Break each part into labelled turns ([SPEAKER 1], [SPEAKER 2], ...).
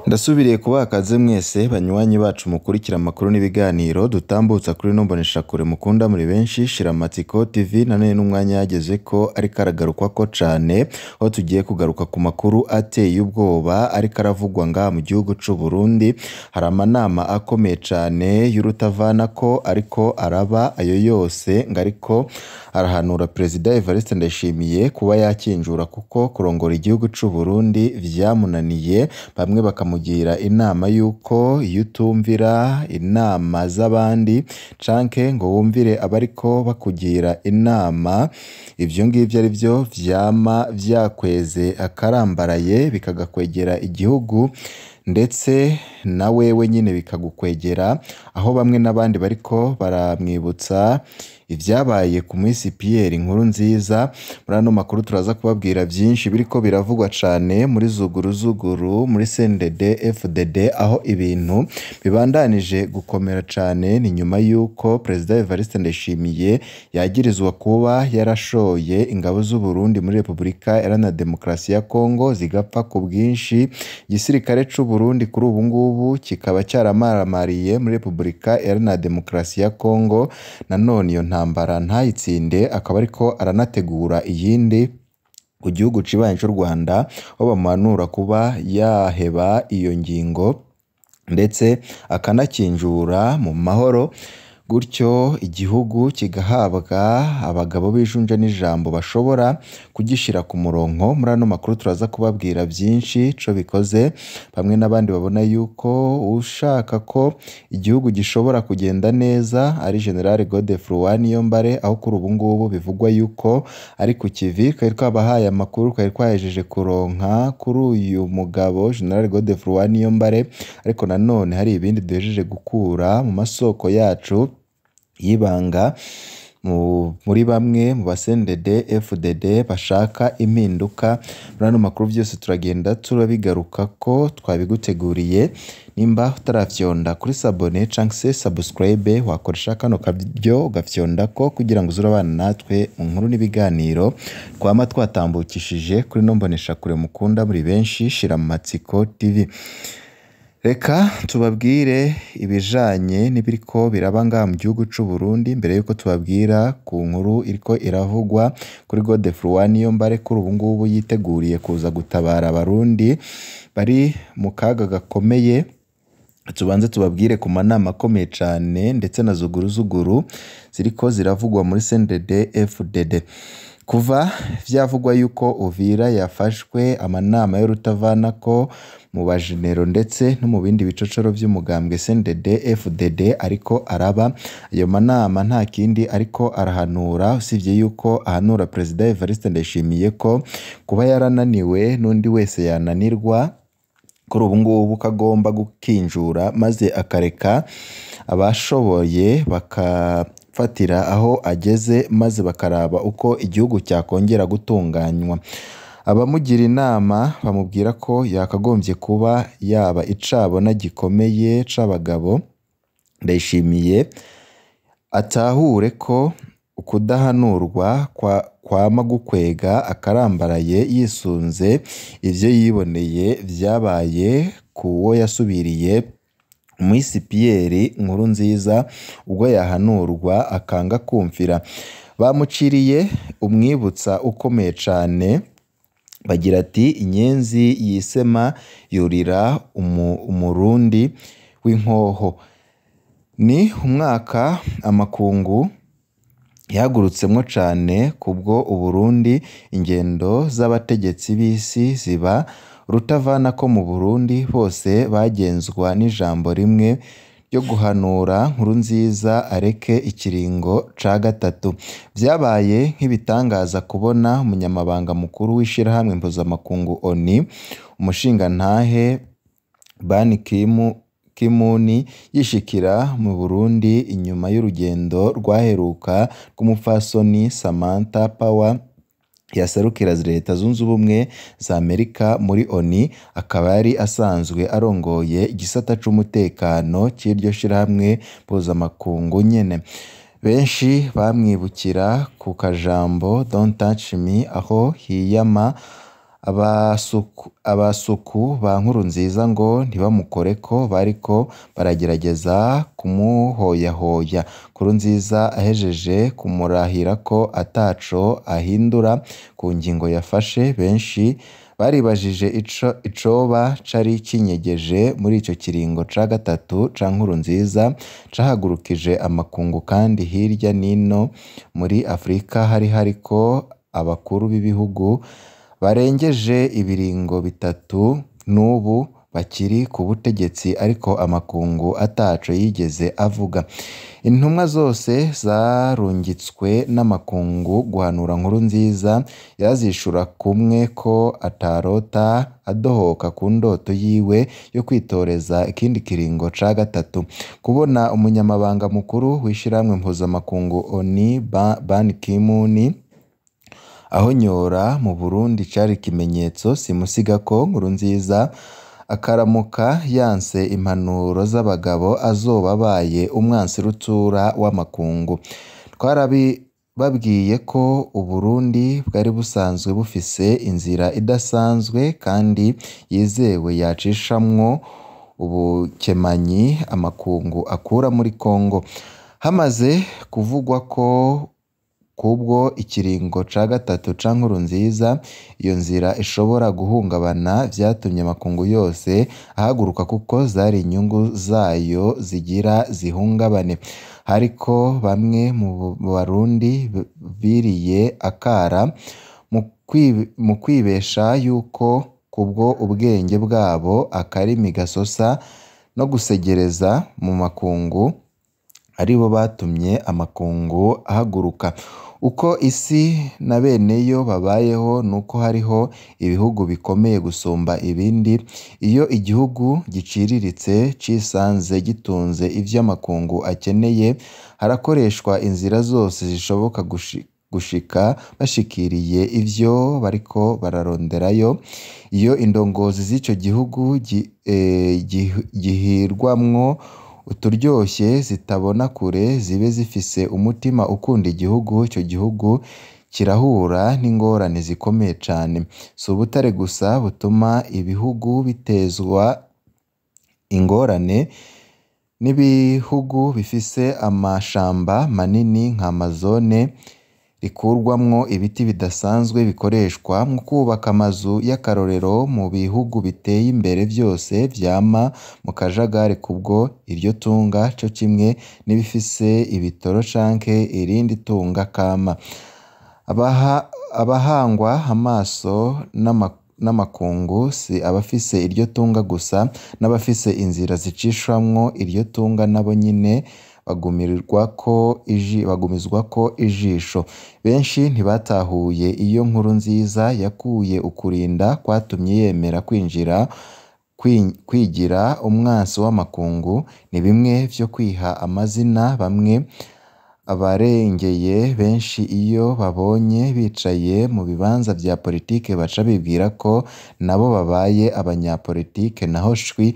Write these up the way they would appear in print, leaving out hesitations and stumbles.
[SPEAKER 1] Ndasubiriye kubaha akaze mwese banywanyi bacu mukurikira amakuru n'ibiganiro dutambutsa kuri ino mboneshakure mukunda muri benshi Shiramatsiko TV. Nanone n'umwanya yageze ko ariko aragarukwako cane, aho tugiye kugaruka ku makuru ateye ubwoba ariko aravugwa ngaha mu gihugu c'u Burundi. Hari amanama akomeye cane y'urutavanako ariko araba, ayo yose ngo ariko arahanura Perezida Evariste Ndayishimiye kuba yakinjura, kuko kurongora igihugu c'u Burundi vyamunaniye. Bamwe bakamugira inama yuko iyo utumvira inama z'abandi canke ngo wumvire abariko bakugira inama, ivyo ngivyo ari vyo vyama vyakweze akarambaraye bikagakwegera igihugu ndetse na wewe nyine bikagukwegera, aho bamwe n'abandi bariko baramwibutsa ivyabaye ku munsi Pierre Nkurunziza. Muri ano makuru turaza kubabwira vyinshi biriko biravugwa cane muri zuguru muri CNDD FDD, aho ibintu bibandanije gukomera cane. Ni nyuma yuko Perezida Evariste Ndayishimiye yagirizwa kuba yarashoye ingabo z'u Burundi muri Republika Iharanira Demokarasi ya Kongo zigapfa ku bwinshi. Igisirikare c'u Burundi kuri ubu ngubu kikaba cyaramaramariye muri Republika Iharanira Demokarasi ya Kongo. Nanone iyo ntambara ntayitsinde, akaba ariko aranategura iyindi ku gihugu cibanyi c'u Rwanda, aho bamuhanura kuba yaheba iyo ngingo ndetse akanakinjura mu mahoro, gutyo igihugu kigahabwa abagabo bijunje n'ijambo bashobora kugishira ku murongo. Muri ano makuru turaza kubabwira byinshi co bikoze. Bamwe n'abandi babona yuko ushaka ko igihugu gishobora kugenda neza ari General Godefroid Niyombare, aho kuri ubu ngubu bivugwa yuko ari ku kivi. Twari twabahaye amakuru, twari twahejeje kuronka kuri uyu mugabo General Godefroid Niyombare, ariko nanone hari ibindi duhejeje gukura mu masoko yacu yibanga muri bamwe mu basendede FDD bashaka impinduka. Muri ano makuru byose turagenda turabigaruka ko twabiguteguriye. Nimba utarafyonda kuri sabone canke se subscribe, wakoresha kano kabyo ugafyonda ko kugira ngo uzurabana natwe mu nkuru n'ibiganiro twama twatambukishije kuri no mbonesha kure mukunda muri benshi Shiramatsiko TV. Reka tubabwire ibijanye n'ibiriko biraba ngaha mu gihugu c'u Burundi mbere yuko tubabwira ku nkuru iriko iravugwa kuri Godefroid Niyombare. Kuri ubu ngubu yiteguriye kuza gutabara abarundi bari mu kaga gakomeye. Tubanze tubabwire ku manama akomeye cane ndetse na zuguru ziriko ziravugwa muri CNDD FDD. Kuva vyavugwa yuko Uvira yafashwe, amanama y'urutavanako mu bajenero ndetse no mu bindi bicocoro vy'umugambwe CNDD FDD ariko araba. Ayo manama nta kindi ariko arahanura, usivye yuko ahanura Perezida Evariste Ndayishimiye ko kuba yarananiwe n'undi wese yananirwa, kuri ubu ngubu kagomba gukinjura maze akareka abashoboye bakafatira aho ageze, maze bakaraba uko igihugu cyakongera gutunganywa. Abamugira inama bamubwira ko yakagombye kuba yaba icabona gikomeye c'abagabo. Ndayishimiye atahure ko ukudahanurwa kwama gukwega akarambaraye, yisunze ivyo yiboneye vyabaye kuwo yasubiriye Umwisi Pierre Nkurunziza ubwo yahanurwa akanga kumvira. Bamuciriye umwibutsa ukomeye cane, bagira ati inyenzi yisema yurira umurundi w'inkoho. Ni umwaka amakungu yahagurutsemwo cane kubwo Uburundi. Ingendo z'abategetsi b'isi ziba rutavanako mu Burundi, bose bagenzwa n'ijambo rimwe ryo guhanura Nkurunziza areke ikiringo ca gatatu. Vyabaye nk'ibitangaza kubona umunyamabanga mukuru w'ishirahamwe mpuzamakungu ONU, umushingantahe Ban Ki-moon yishikira mu Burundi inyuma y'urugendo rwaheruka rw'umupfasoni Samantha Power yaserukira Leta Zunze Ubumwe za Amerika muri ONU. Akaba yari asanzwe arongoye igisata c'umutekano c'iryo shirahamwe mpuzamakungu nyene. Benshi bamwibukira ku kajambo Don't touch me, aho hiyama abasuku ba Nkurunziza ngo ntibamukoreko bariko baragerageza kumuhoyahoya. Nkurunziza ahejeje kumurahira ko ataco ahindura ku ngingo yafashe, benshi baribajije icoba cari kinyegeje muri ico kiringo ca gatatu ca Nkurunziza cahagurukije amakungu, kandi hirya nino muri Afrika hari hariko abakuru b'ibihugu barengeje ibiringo bitatu n'ubu bakiri ku butegetsi, ariko amakungu ataco yigeze avuga. Intumwa zose zarungitswe n'amakungu guhanura Nkurunziza yazishura kumwe ko atarota adohoka ku ndoto yiwe yo kwitoreza ikindi kiringo ca gatatu. Kubona umunyamabanga mukuru w'ishirahamwe mpuzamakungu ONU Ban Ki-moon ahonyora mu Burundi cari ikimenyetso simusiga ko Nkurunziza akaramuka yanse impanuro z'abagabo azoba abaye umwansi rutura w'amakungu. Twarabibabwiye ko Uburundi bwari busanzwe bufise inzira idasanzwe kandi yizewe yacishamwo ubukemanyi amakungu akura muri Kongo. Hamaze kuvugwa ko kubwo ikiringo ca gatatu ca Nkurunziza iyo nzira ishobora guhungabana, vyatumye amakungu yose ahaguruka kuko zari inyungu zayo zigira zihungabane. Hariko bamwe mu Barundi biriye akara mu kwibesha yuko kubwo ubwenge bwabo, akarimi gasosa no gusegereza mu makungu aribo batumye amakungu ahaguruka. Uko isi na beneyo babayeho nuko hariho ibihugu bikomeye gusumba ibindi. Iyo igihugu giciriritse cisanze gitunze ivyo amakungu akeneye, harakoreshwa inzira zose zishoboka gushika bashikiriye ivyo bariko bararonderayo. Iyo indongozi z'ico gihugu gihirwamwo uturyoshye zitabona kure, zibe zifise umutima ukunda igihugu, ico gihugu kirahura n'ingorane zikomeye cane. Si ubutare gusa butuma ibihugu bitezwa ingorane, n'ibihugu bifise amashamba manini nka Amazone rikurwamwo ibiti bidasanzwe bikoreshwa mu kubaka amazu y'akarorero mu bihugu biteye imbere, vyose vyama mu kajagari kubwo iryo tunga, co kimwe n'ibifise ibitoro canke irindi tunga kama. Abahangwa amaso n'amakungu si abafise iryo tunga gusa, n'abafise inzira zicishamwo iryo tunga nabo nyene bagumizwako ijisho. Benshi ntibatahuye iyo Nkurunziza yakuye ukurinda kwatumye yemera kwigira umwansi w'amakungu. Ni bimwe vyo kwiha amazina bamwe abarengeye benshi iyo babonye bicaye mu bibanza vya politike baca bibwira ko nabo babaye abanyapolitike, naho shwi.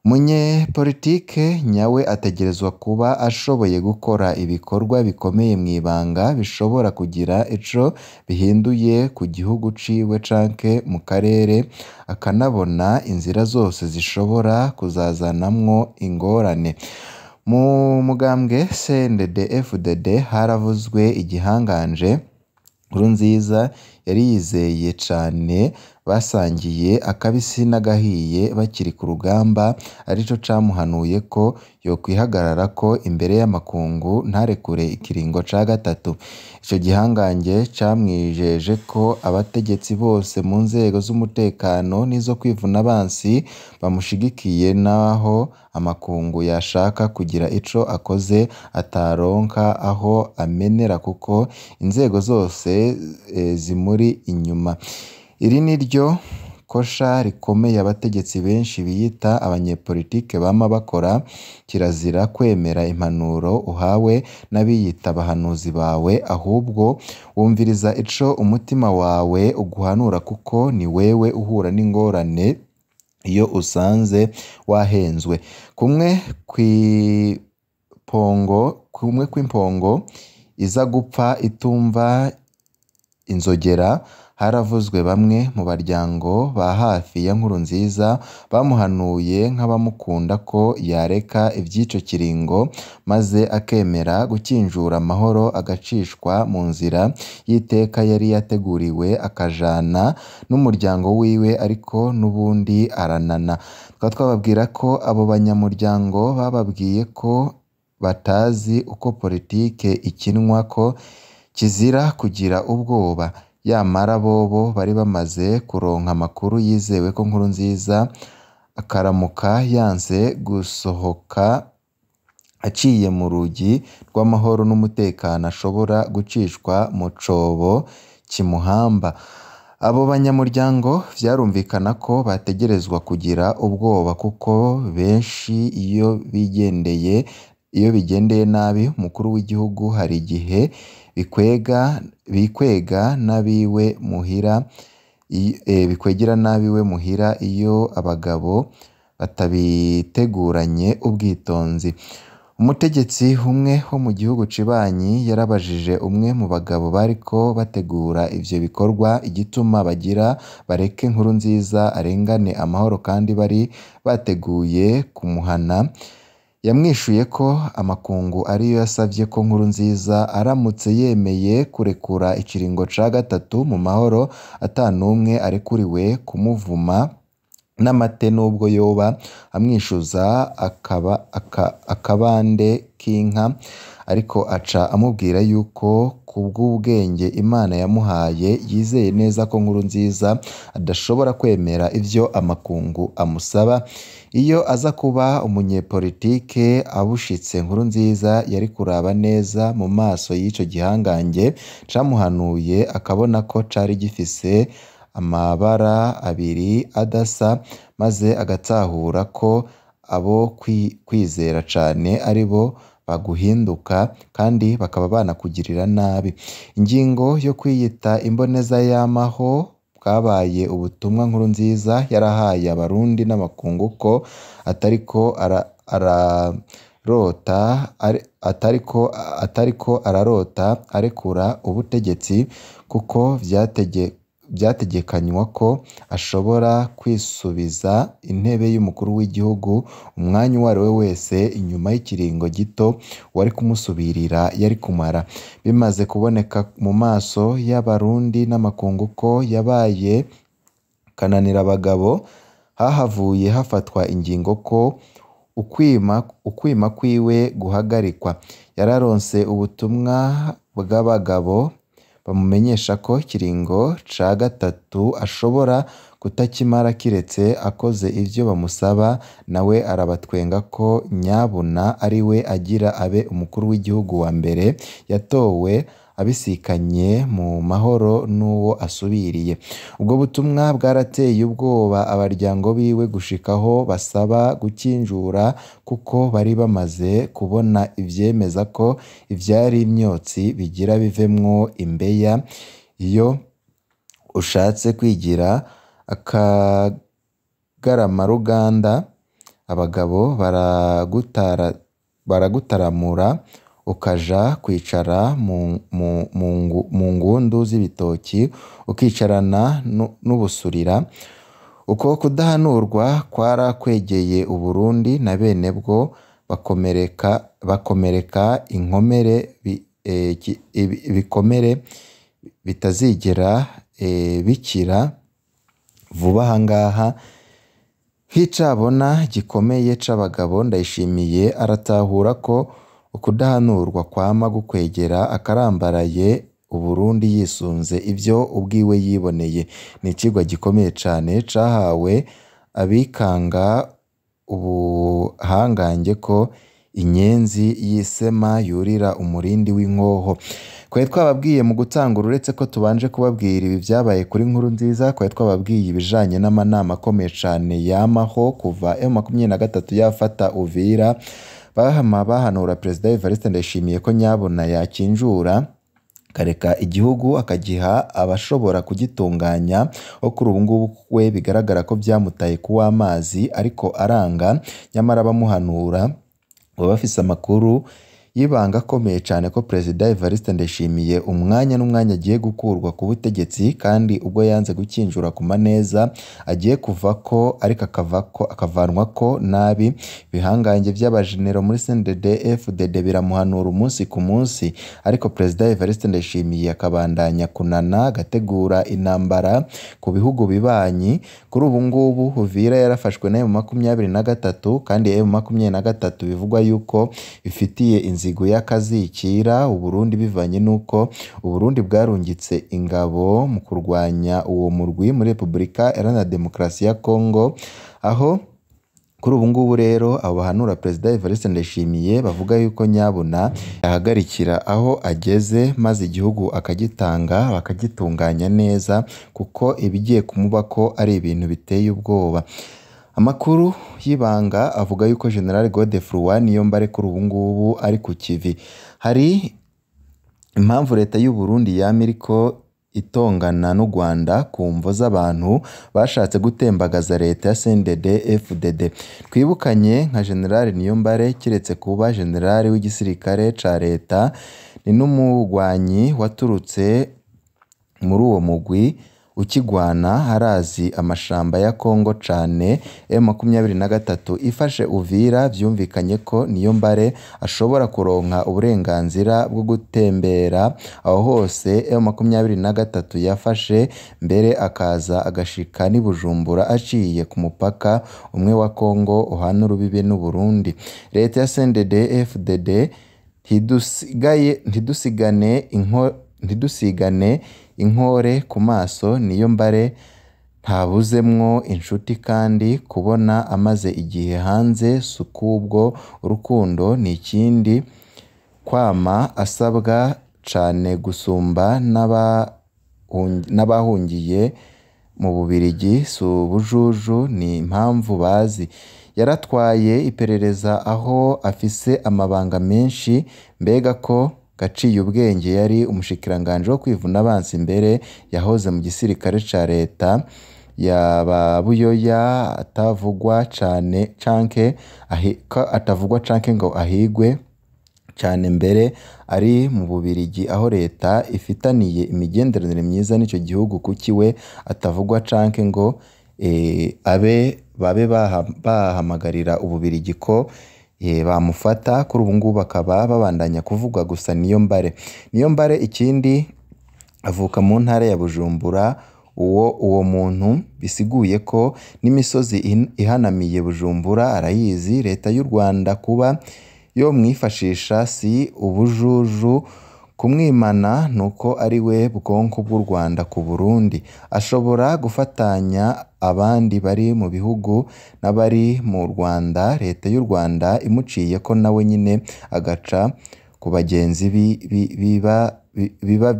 [SPEAKER 1] Umunyepolitike nyawe ategerezwa kuba ashoboye gukora ibikorwa bikomeye mw'ibanga bishobora kugira ico bihinduye ku gihugu ciwe canke mu karere, akanabona inzira zose zishobora kuzazanamwo ingorane. Mu mugambwe CNDD-FDD haravuzwe igihanganje Nkurunziza yari yizeye cane, basangiye akabisi n'agahiye bakiri ku rugamba, arico camuhanuye ko yokwihagararako imbere y'amakungu ntarekure ikiringo ca gatatu. Ico gihangange camwijeje ko abategetsi bose mu nzego z'umutekano n'izo kwivuna abansi bamushigikiye, naho amakungu yashaka kugira ico akoze ataronka aho amenera kuko inzego zose zimuri inyuma. Iri niryo kosha rikomeye abategetsi benshi biyita abanyepolitike bama bakora. Kirazira kwemera impanuro uhawe n'abiyita abahanuzi bawe, ahubwo wumviriza ico umutima wawe uguhanura, kuko ni wewe uhura n'ingorane iyo usanze wahenzwe. Kumwe kw'impongo iza gupfa itumva inzogera haravuzwe bamwe mu baryango ba hafi ya Nkurunziza bamuhanuye nk'abamukunda ko yareka iby'ico kiringo maze akemera gukinjura amahoro agacishwa mu nzira y'iteka yari yateguriwe akajana n'umuryango wiwe, ariko n'ubundi aranana. Twababwira ko abo banyamuryango bababwiye ko batazi uko politike ikinwa, ko kizira kugira ubwoba. Yamara bobo bari bamaze kuronka amakuru yizewe ko Nkurunziza akaramuka yanse gusohoka aciye mu rugi rw'amahoro n'umutekano ashobora gucishwa mu cobo kimuhamba. Abo banyamuryango vyarumvikana ko bategerezwa kugira ubwoba, kuko benshi iyo bigendeye nabi umukuru w'igihugu hari igihe bikwegera nabiwe muhira iyo abagabo batabiteguranye ubwitonzi. Umutegetsi umwe wo mu gihugu cibanyi yarabajije umwe mu bagabo bariko bategura ivyo bikorwa igituma bagira bareke Nkurunziza arengane amahoro kandi bari bateguye kumuhana. Yamwishuye ko amakungu ariyo yasavye ko Nkurunziza aramutse yemeye kurekura ikiringo ca gatatu mu mahoro atanumwe arekuriwe kumuvuma n'amate, nubwo yoba amwishuza akabande k'inka, ariko aca amubwira yuko kubw'ubwenge Imana yamuhaye yizeye neza ko Nkurunziza adashobora kwemera ivyo amakungu amusaba. Iyo aza kuba umunyepolitike abushitse, Nkurunziza yari kuraba neza mu maso y'ico gihangange camuhanuye, akabona ko cari gifise amabara abiri adasa, maze agatahura ko abo kwizera cane ari bo baguhinduka kandi bakaba banakugirira nabi. Ingingo yo kwiyita imboneza y'amaho bwabaye ubutumwa Nkurunziza yarahaye abarundi n'amakungu ko atariko ararota arekura ubutegetsi, kuko vyategekanywa ko ashobora kwisubiza intebe y'umukuru w'igihugu umwanya uwo ari we wese inyuma y'ikiringo gito wari kumusubirira yari kumara. Bimaze kuboneka mu maso y'abarundi n'amakungu ko yabaye kananira abagabo, hahavuye hafatwa ingingo ko ukwima kwiwe guhagarikwa. Yararonse ubutumwa bw'abagabo bamumenyesha ko ikiringo ca gatatu ashobora kutakimara kiretse akoze ivyo bamusaba, nawe arabatwenga ko nyabuna ari we agira abe umukuru w'igihugu wa mbere yatowe abisikanye mu mahoro n'uwo asubiriye. Ubwo butumwa bwarateye ubwoba abaryango biwe gushikaho basaba gukinjura, kuko bari bamaze kubona ivyemeza ko ivyari imyotsi bigira bivemwo imbeya. Iyo ushatse kwigira akagaramaruganda, abagabo baragutaramura ukaja kwicara mu ngundu z'ibitoki ukicarana n'ubusurira. Uko kudahanurwa kwarakwegeye Uburundi, na bene bwo bakomereka inkomere, ibikomere bitazigera bikira vuba. Ahangaha nk'icabona gikomeye c'abagabo, Ndayishimiye aratahura ko ukudahanurwa kwama gukwegera akarambaraye Uburundi yisunze ivyo ubwiwe yiboneye. Ni icigwa gikomeye cane cahawe abikanga ubuhangange ko inyenzi y'isema yurira umurindi w'inkoho. Kwari twababwiye mu gutangura, uretse ko tubanje kubabwira ibi vyabaye kuri Nkurunziza, kwari twababwiye ibijanye n'amanama akomeye cane yamaho kuva M23 yafata Uvira, bahanura Perezida Evariste Ndayishimiye ko nyabona yakinjura kareka igihugu akagiha abashobora kugitunganya. Ho kuri ubu ngubu we bigaragara ko vyamutaye kuwa amazi, ariko aranga. Nyamara bamuhanura ngo bafise amakuru y'ibanga akomeye cyane ko Perezida Evariste Ndayishimiye umwanya n'umwanya agiye gukurwa ku butegetsi, kandi ubwo yanze gukinjura ku maneza agiye kuva ko ariko akavanwa ko nabi. Ibihangange by'abajenero muri CNDD-FDD biramuhanura umunsi ku munsi, ariko Perezida Evariste Ndayishimiye akabandanya kunana agategura intambara ku bihugu bibanyi. Kuri ubu ngubu Uvira yarafashwe na M23, kandi M23 bivugwa yuko bifitiye inzigo y'akazikira Uburundi, bivanye nuko Uburundi bwarungitse ingabo mu kurwanya uwo murwi muri Repubulika Iharanira Demokarasi ya Kongo. Aho kuri ubu ngubu rero abo bahanura Perezida Evariste Ndayishimiye bavuga yuko nyabuna yahagarikira aho ageze, maze igihugu akagitanga bakagitunganya neza, kuko ibigiye kumuba ko ari ibintu biteye ubwoba. Amakuru y'ibanga avuga yuko General Godefroid Niyombare kuri ubu ngubu ari ku kivi. Hari impamvu leta y'u Burundi yamiriko itongana n'u Rwanda ku mvo z'abantu bashatse gutembagaza leta ya CNDD-FDD. Twibukanye nka General Niyombare, kiretse kuba General w'igisirikare ca leta, ni n'umugwanyi waturutse muri uwo mugwi ukigwana, harazi amashamba ya Kongo cane. M23 ifashe Uvira, vyumvikanye ko Niyombare ashobora kuronka uburenganzira bwo gutembera aho hose M23 yafashe, mbere akaza agashika ni Bujumbura aciye ku mupaka umwe wa Kongo uhana urubibe n'u Burundi. Leta ya CNDD-FDD ntidusigane inkore ku maso. Niyombare ntabuzemwo inshuti, kandi kubona amaze igihe hanze sukubwo urukundo ni ikindi. Kwama asabwa cane gusumba n'abahungiye mu Bubirigi si ubujuju, ni impamvu bazi. Yaratwaye iperereza aho afise amabanga menshi, mbega ko gaciye ubwenge. Yari umushikiranganje wo kwivuna abansi, mbere yahoze mu gisirikare ca leta. Yaba Buyoya atavugwa cane canke ngo ahigwe cane, mbere ari mu Bubirigi aho leta ifitaniye imigenderanire myiza n'ico gihugu, kukiwe atavugwa canke ngo babe bahamagarira Ububirigi ko bamufata. Kuri ubu ngubu bakaba babandanya kuvugwa gusa Niyombare. Niyombare ikindi avuka mu ntara ya Bujumbura. Uwo muntu bisiguye ko n'imisozi ihanamiye Bujumbura arayizi. Leta y'u Rwanda kuba yo mwifashisha si ubujuju, kumwimana nuko ari we bwonko bw'u Rwanda ku Burundi. Ashobora gufatanya abandi bari mu bihugu n'abari mu Rwanda, leta y'u Rwanda imuciye ko nawe nyine agaca ku bagenzi biba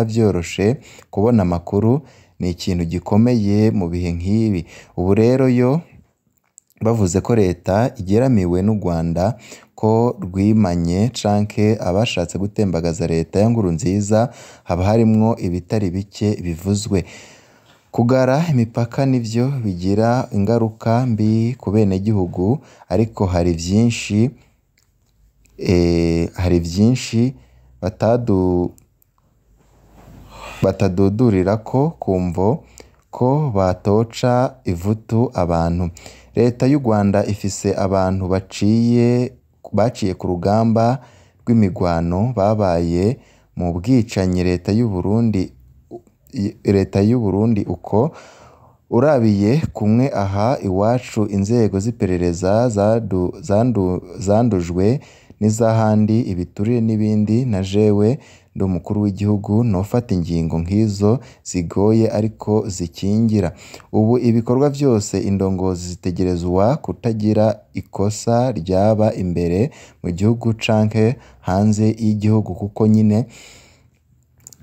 [SPEAKER 1] byoroshe kubona amakuru. Ni ikintu gikomeye mu bihe nk'ibi. Ubu rero yo bavuze ko leta igeramiwe n'u Rwanda, ko rwimanye canke abashatse gutembagaza leta ya Nkurunziza, haba harimwo ibitari bike bivuzwe. Kugara imipaka nivyo bigira ingaruka mbi ku benegihugu, ariko hari vyinshi batadudurira ko kumvo ko batoca ivutu abantu. Leta y'u Rwanda ifise abantu baciye ku rugamba rw'imigwano, babaye mu bwicanyi. Leta y'u Burundi uko urabiye kumwe aha iwacu inzego z'iperereza zandujwe n'izahandi, ibiturire n'ibindi. Na jewe ndi umukuru w'igihugu nofata ingingo nk'izo zigoye ariko zikingira. Ubu ibikorwa byose indongozi zitegerezwa kutagira ikosa ryaba imbere mu gihugu canke hanze y'igihugu, kuko nyine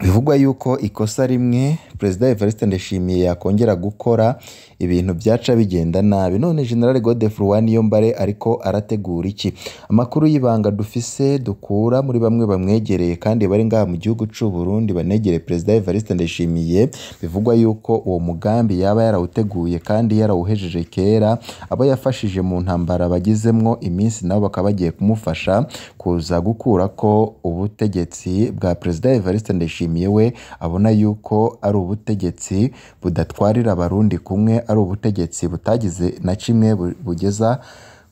[SPEAKER 1] bivugwa yuko ikosa rimwe Perezida Evariste Ndayishimiye yakongera gukora ibintu byaca bigenda nabi. None General Godefroid Niyombare ariko arategura iki? Amakuru y'ibanga dufise dukura muri bamwe bamwegereye kandi bari ngaha mu gihugu c'u Burundi banegereye Perezida Evariste Ndayishimiye, bivugwa yuko uwo mugambi yaba yarawuteguye kandi yarawuhejeje kera, abo yafashije mu ntambara bagizemwo iminsi nabo bakaba bagiye kumufasha kuza gukurako ubutegetsi bwa Perezida Evariste Ndayishimiye we abona yuko ari ubutegetsi budatwarira abarundi kumwe, ari ubutegetsi butagize na kimwe bugeza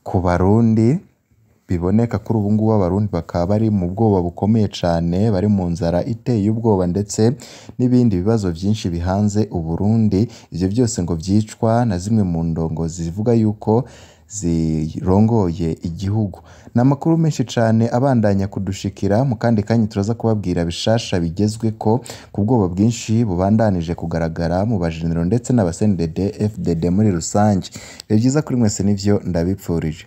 [SPEAKER 1] ku barundi. Biboneka kuri ubu ngubu abarundi bakaba bari mu bwoba bukomeye cyane, bari mu nzara iteye ubwoba ndetse n'ibindi bibazo byinshi bihanze Uburundi. Ivyo byose ngo byicwa na zimwe mu ndongozi zivuga yuko zirongoye igihugu. Ni amakuru menshi cyane abandanya kudushikira, mu kandi kanya turaza kubabwira bishasha bigezwe ko ku bwoba bwinshi bubandanije kugaragara mu bajenero ndetse n'abasendede FDD muri rusange. Ni byiza kuri mwese, nivyo ndabipfurije.